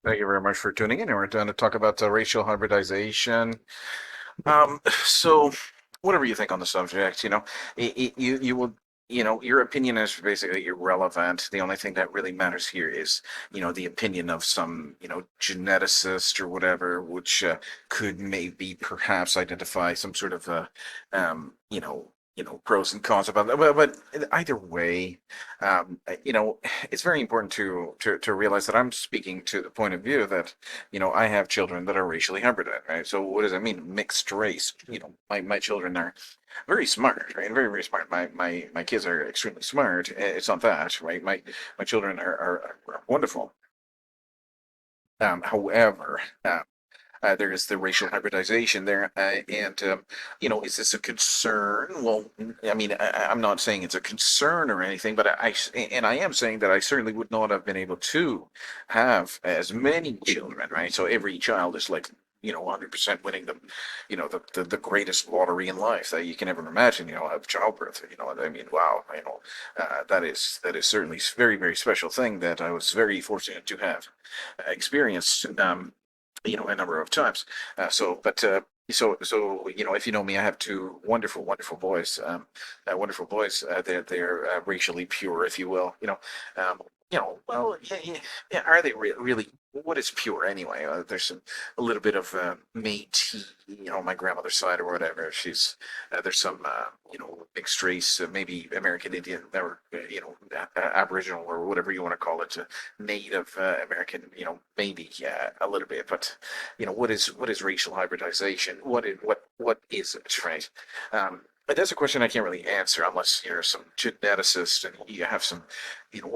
Thank you very much for tuning in. And we're going to talk about racial hybridization. So whatever you think on the subject, you will, your opinion is basically irrelevant. The only thing that really matters here is, the opinion of some, geneticist or whatever, which could maybe perhaps identify some sort of, pros and cons about that. But either way, it's very important to realize that I'm speaking to the point of view that I have children that are racially hybridized, right? So what does that mean? Mixed race. My children are very smart, right? Very, very smart. My kids are extremely smart. It's not that, right? My children are wonderful. However, there is the racial hybridization there, and is this a concern? Well, I mean, I'm not saying it's a concern or anything, but and I am saying that I certainly would not have been able to have as many children, right? So every child is like, 100% winning the greatest lottery in life that you can ever imagine, of childbirth. You know what I mean? Wow, that is certainly a very, very special thing that I was very fortunate to have experienced. A number of times. So, if you know me, I have two wonderful, wonderful boys. Wonderful boys. They're racially pure, if you will. Well, yeah, yeah, yeah. Are they really? What is pure anyway? There's a little bit of Métis, my grandmother's side or whatever. There's some, mixed race, maybe American Indian or Aboriginal or whatever you want to call it, Native American, maybe a little bit. But what is racial hybridization? What is it, right? But that's a question I can't really answer unless you're some geneticist and you have some,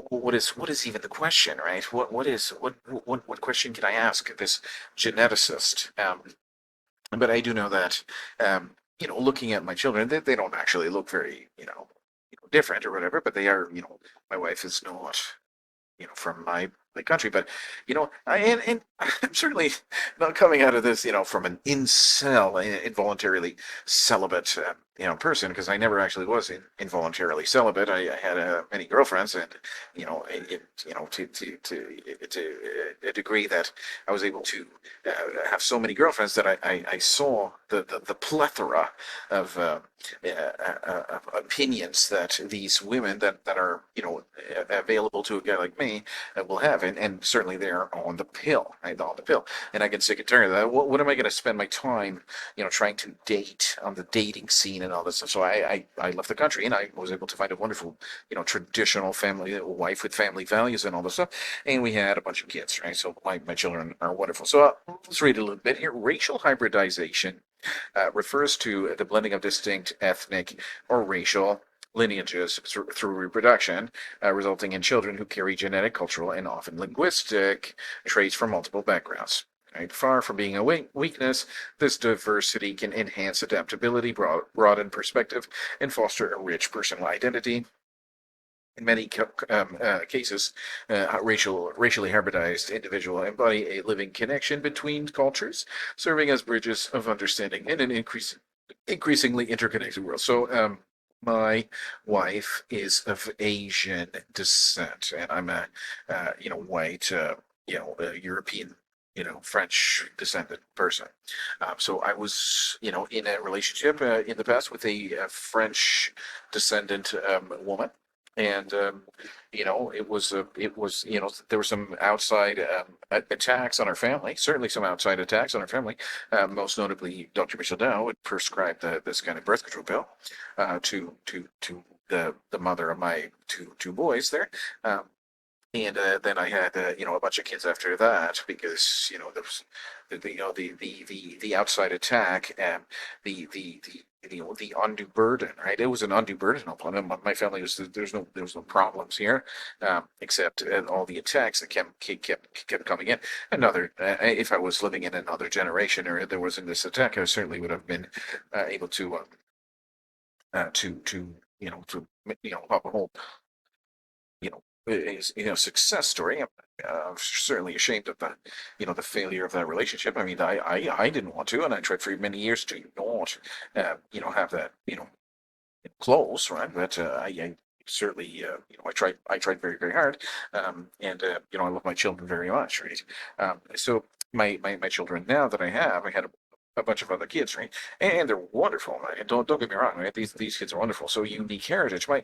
what is even the question, right? What question can I ask this geneticist? But I do know that, looking at my children, they don't actually look very, different or whatever, but they are, my wife is not, from my country. But and I'm certainly not coming out of this, from an incel, involuntarily celibate, person, because I never actually was involuntarily celibate. I had many girlfriends, and to a degree that I was able to have so many girlfriends that I saw the plethora of opinions that these women that are available to a guy like me will have, and certainly they're on the pill, right? On the pill, and I get sick and tired of that. What am I going to spend my time, trying to date on the dating scene and all this stuff? So I left the country, and I was able to find a wonderful, traditional family wife with family values and all this stuff, and we had a bunch of kids, right? So my children are wonderful. So let's read a little bit here. Racial hybridization refers to the blending of distinct ethnic or racial lineages through reproduction, resulting in children who carry genetic, cultural, and often linguistic traits from multiple backgrounds. Right? Far from being a weakness, this diversity can enhance adaptability, broaden perspective, and foster a rich personal identity. In many cases, racially hybridized individuals embody a living connection between cultures, serving as bridges of understanding in an increasingly interconnected world. So, my wife is of Asian descent, and I'm a, white, European, French descendant person. So I was, in a relationship in the past with a French descendant woman, and it was there were some outside attacks on our family. Certainly, some outside attacks on our family. Most notably, Dr. Michel Dow would prescribe this kind of birth control pill to the mother of my two boys there. And then I had a bunch of kids after that because there was the outside attack and the undue burden, right? It was an undue burden upon them. My family was there was no problems here, except all the attacks that kept coming in. If I was living in another generation or there wasn't this attack, I certainly would have been able to have a whole success story. I'm certainly ashamed of the failure of that relationship. I mean, I didn't want to, and I tried for many years to not, have that, close, right? But certainly, I tried very, very hard, and I love my children very much, right? So my children now that I had a bunch of other kids, right? And they're wonderful, right? Don't get me wrong, right? These kids are wonderful. So unique heritage. My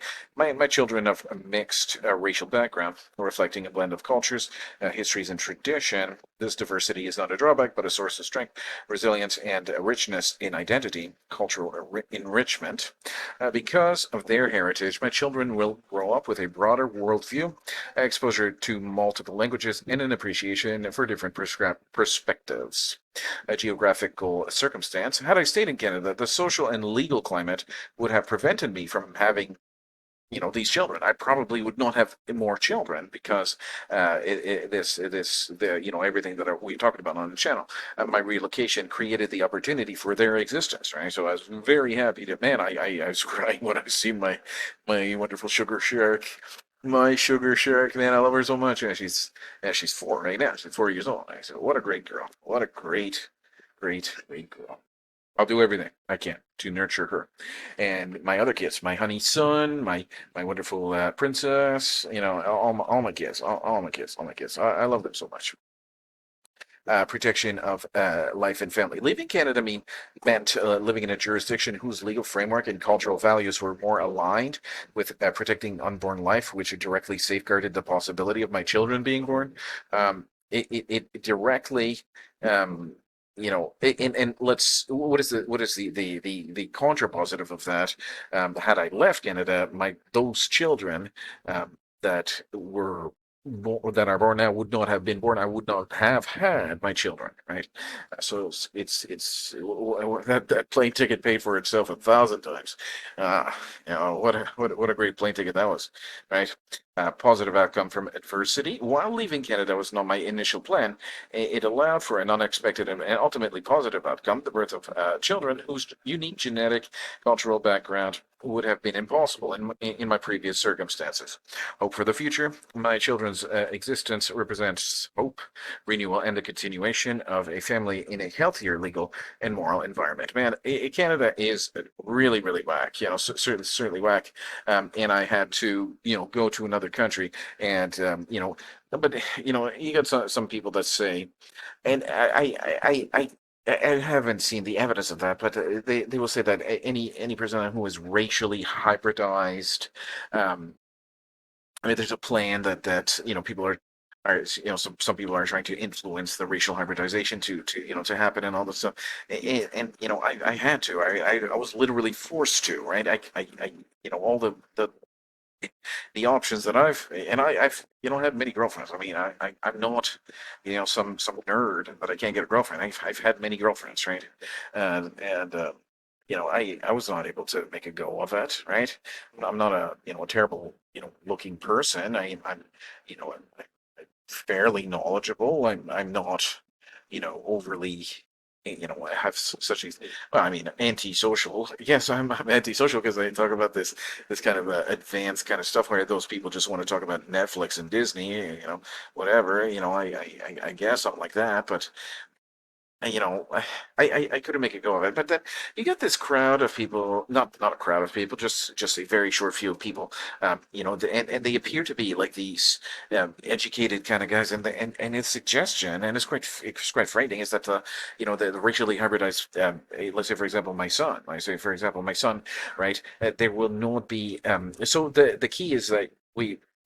children of a mixed racial background, reflecting a blend of cultures, histories, and tradition. This diversity is not a drawback, but a source of strength, resilience, and richness in identity, cultural enrichment. Because of their heritage, my children will grow up with a broader worldview, exposure to multiple languages, and an appreciation for different perspectives. A geographical circumstance. Had I stayed in Canada, the social and legal climate would have prevented me from having these children. I probably would not have more children because everything that we talked about on the channel, my relocation created the opportunity for their existence, right? So I was very happy to, man, I was crying when I see my wonderful sugar shark. My sugar shark, man, I love her so much. She's 4 right now. She's 4 years old. I said, what a great girl. What a great girl. I'll do everything I can to nurture her. And my other kids, my honey son, my wonderful princess, all my kids, all my kids, all my kids. I love them so much. Protection of life and family. Leaving Canada meant living in a jurisdiction whose legal framework and cultural values were more aligned with protecting unborn life, which directly safeguarded the possibility of my children being born. It directly, um, and let's what is the contrapositive of that? Had I left Canada, my those children that were that are born now would not have been born. I would not have had my children, right? So it's that plane ticket paid for itself 1,000 times. Uh, what a great plane ticket that was, right? Positive outcome from adversity. While leaving Canada was not my initial plan, it allowed for an unexpected and ultimately positive outcome: the birth of children whose unique genetic, cultural background would have been impossible in my previous circumstances. Hope for the future. My children's existence represents hope, renewal, and the continuation of a family in a healthier legal and moral environment. Man, Canada is really, really whack. Certainly whack. And I had to, go to another country, and but you got some people that say, and I haven't seen the evidence of that, but they will say that any person who is racially hybridized, um, I mean, there's a plan that people are some people are trying to influence the racial hybridization to happen and all this stuff, and I had to, I was literally forced to, right? I all the options that I've had many girlfriends. I mean, I'm not some nerd that I can't get a girlfriend. I've had many girlfriends, right? And I was not able to make a go of it, right? I'm not a terrible looking person. I'm I'm fairly knowledgeable. I'm not overly I have such a, well, I mean, antisocial. Yes, I'm antisocial because I talk about this kind of advanced kind of stuff where those people just want to talk about Netflix and Disney, whatever. I guess something like that. But I couldn't make a go of it. But then you get this crowd of people, not a crowd of people, just a very short few of people, and they appear to be like these educated kind of guys, and its suggestion, and it's quite frightening, is that the racially hybridized, let's say for example my son, right? There will not be so the key is that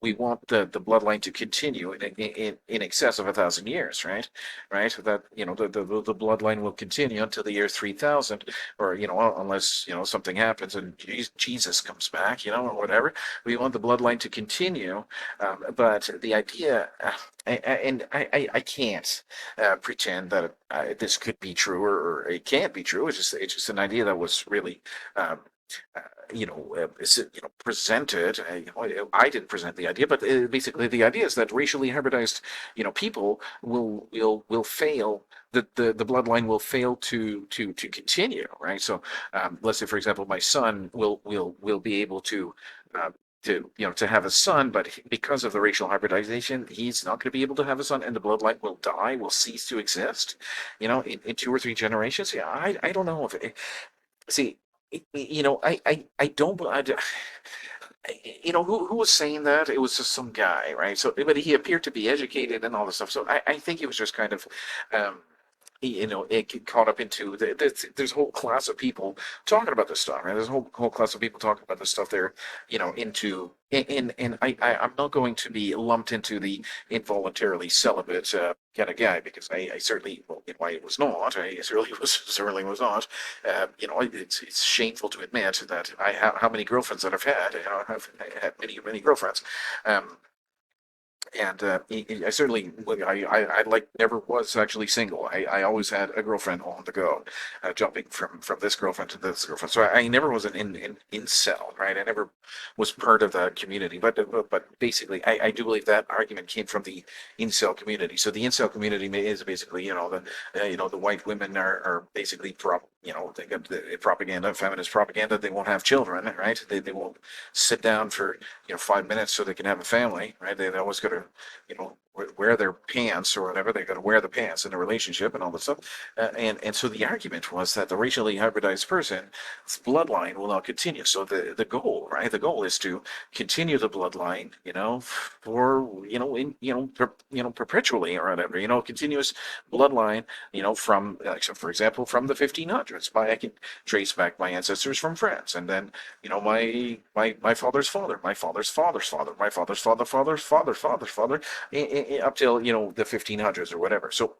we want the bloodline to continue in excess of 1,000 years, right? Right? That the bloodline will continue until the year 3,000, or unless something happens and Jesus comes back, or whatever. We want the bloodline to continue, but the idea, and I can't pretend that this could be true, or it can't be true. It's just an idea that was really. Um, presented. I didn't present the idea, but basically the idea is that racially hybridized, people will fail. The bloodline will fail to continue, right? So, let's say, for example, my son will be able to have a son, but because of the racial hybridization, he's not going to be able to have a son, and the bloodline will die, will cease to exist, in 2 or 3 generations. Yeah, I don't know if see, I don't. who was saying that? It was just some guy, right? So, but he appeared to be educated and all this stuff. So I think he was just kind of, um, it get caught up into there's a whole class of people talking about this stuff, right? There's a whole class of people talking about this stuff. They're, into, and I'm not going to be lumped into the involuntarily celibate kind of guy because I certainly, well, I was not. I certainly was not. It's shameful to admit that I have how many girlfriends that I've had. I've had many girlfriends. Um, and I certainly, I like never was actually single. I always had a girlfriend on the go, jumping from this girlfriend to this girlfriend. So I never was an incel, right? I never was part of the community. But basically, I do believe that argument came from the incel community. So the incel community is basically, the white women are basically they got the propaganda, feminist propaganda. They won't have children, right? They won't sit down for 5 minutes so they can have a family, right? They always got to, wear their pants or whatever. They got to wear the pants in a relationship and all this stuff. And so the argument was that the racially hybridized person's bloodline will not continue. So the goal, right? The goal is to continue the bloodline, for perpetually or whatever, continuous bloodline, from like, so for example, from the 1500s. I can trace back my ancestors from France, and then my father's father, my father's father's father, my father's father's father, up till the 1500s or whatever. So,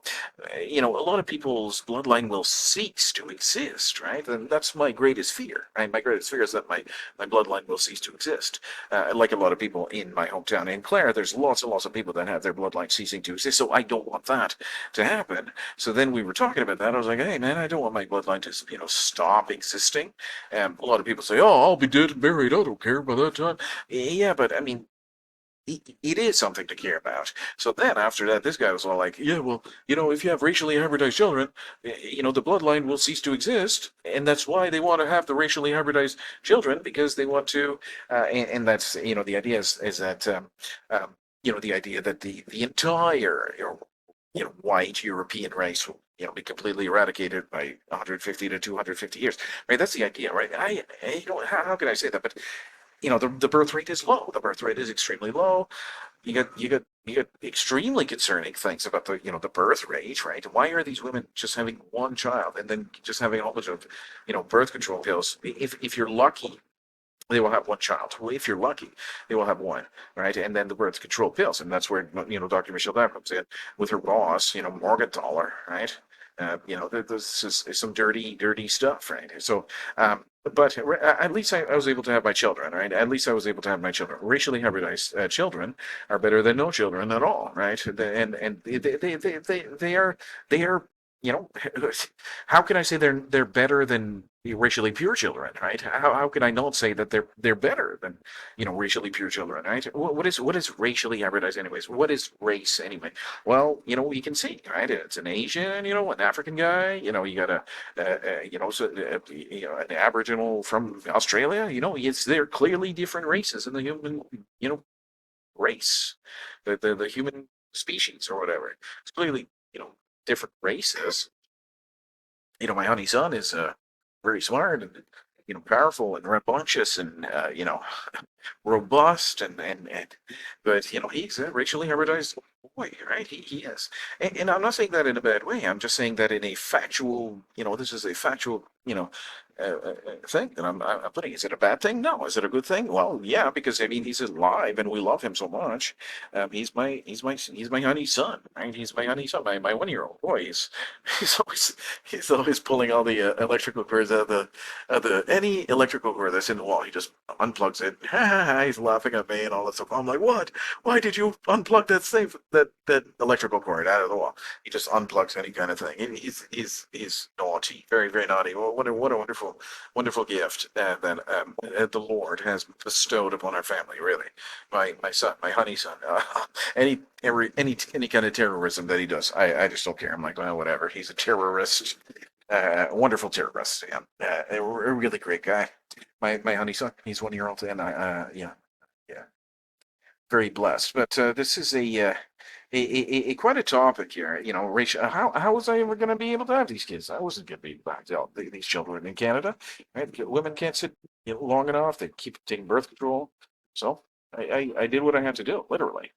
a lot of people's bloodline will cease to exist, right? And that's my greatest fear. Right? My greatest fear is that my bloodline will cease to exist. Like a lot of people in my hometown in Clare, there's lots and lots of people that have their bloodline ceasing to exist. So I don't want that to happen. So then we were talking about that. I was like, hey man, I don't want my bloodline to stop existing. A lot of people say, "Oh, I'll be dead and buried. I don't care by that time." Yeah, but I mean, it is something to care about. So then after that, this guy was all like, "Yeah, well, if you have racially hybridized children, the bloodline will cease to exist, and that's why they want to have the racially hybridized children because they want to." And that's the idea is that the idea that the entire white European race will be completely eradicated by 150 to 250 years. Right? That's the idea, right? How can I say that? But the birth rate is low. The birth rate is extremely low. You got extremely concerning things about the birth rate, right? Why are these women just having one child and then just having a whole bunch of birth control pills? If you're lucky, they will have one child. Well, if you're lucky, they will have one, right? And then the birth control pills, and that's where Dr. Michelle Dyer comes in with her boss, Morgenthaler, right? This is some dirty stuff, right? So, but at least I was able to have my children, right? At least I was able to have my children. Racially hybridized children are better than no children at all, right? And they are you know, how can I say they're better than racially pure children, right? How can I not say that they're better than racially pure children, right? What is racially hybridized anyways? What is race anyway? Well, we can see, right? It's an Asian, an African guy, you got an Aboriginal from Australia, they're clearly different races in the human, race, the human species or whatever. It's clearly, different races. My honey son is very smart and powerful and rambunctious and robust and but he's a racially hybridized boy, right? He is, and I'm not saying that in a bad way. I'm just saying that in a factual, this is a factual, thing that I'm putting. Is it a bad thing? No. Is it a good thing? Well, yeah, because I mean he's alive and we love him so much. He's my honey son, right? He's my honey son, my 1 year old boy. He's always pulling all the electrical cords out of the any electrical cord that's in the wall. He just unplugs it. He's laughing at me and all that stuff. I'm like, what? Why did you unplug that electrical cord out of the wall? He just unplugs any kind of thing. He's naughty, very very naughty. Well, what a wonderful gift that the Lord has bestowed upon our family. Really, my son, my honey son. Any kind of terrorism that he does, I just don't care. I'm like, well, whatever. He's a terrorist. Wonderful terrorist. Yeah, a really great guy. My honey son, he's 1 year old, and yeah, yeah, very blessed. But this is a quite a topic here. Racial. How was I ever going to be able to have these kids? I wasn't going to be back to these children in Canada. Right? Women can't sit long enough. They keep taking birth control. So I did what I had to do, literally.